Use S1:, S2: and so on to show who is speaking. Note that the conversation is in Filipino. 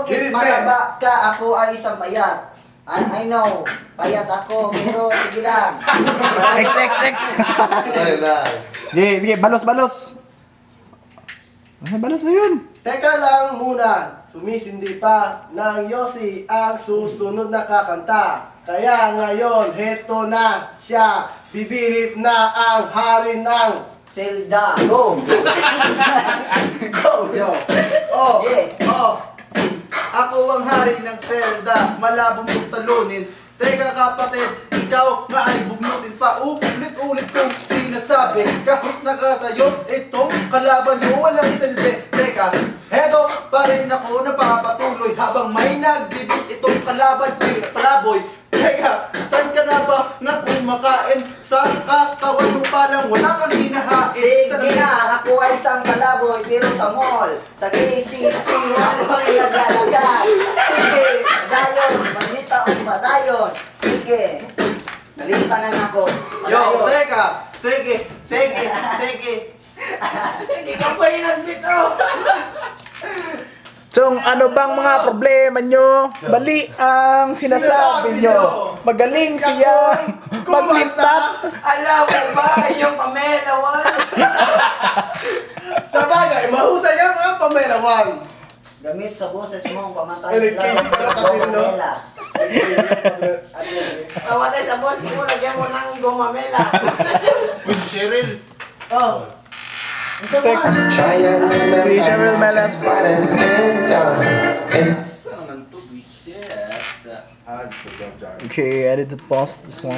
S1: Bakit malaba ka? Ako ay isang payat. I know, payat ako, pero sige lang.
S2: X. Sige, balos. Balos na yun.
S3: Teka lang muna, sumisindi pa ng Yossi ang susunod na kakanta. Kaya ngayon, heto na siya, bibirit na ang hari ng
S1: Zelda, go! Go!
S4: Yo. Oh,
S1: Yeah.
S4: oh. Ako ang hari ng Zelda, malabong mong talunin. Teka kapatid, ikaw nga ay bugnutin pa. Ulit-ulit kong sinasabi, kahit nakatayo, itong kalaban mo walang silbi. Teka, heto pa rin ako napapatuloy habang may nagbibig itong kalaban ko'y palaboy. Teka, saan ka na ba na kumakain? Sa katawan mo palang wala kang hinahain.
S1: Sige na, ako ay isang kalaboy, pero sa mall. Sa KCC, ako ay naglalagay. Sige, dayon, manita o padayon. Sige, nalita na ako.
S4: Yo,
S1: Padayon.
S4: teka, sige.
S3: Hindi ka pa rin nagbito!
S2: Chong, ano bang mga problema nyo? Bali ang sinasabi nyo. Magaling siya magliptak.
S3: Alam mo ba yung Pamela Wan? Sa bagay, mahusay yan mga Pamela Wan.
S1: Gamit sa boses mong pamatay
S3: Ay, nag-kiss ka na kasi, no?
S1: Pamela.
S5: Tamatay sa boss mo, lagyan mo ng gumamela.
S4: With Cheryl.
S3: Oh.
S2: Si Cheryl Melas.
S6: Saan naman to, shit.
S2: Okay, I did pause this one.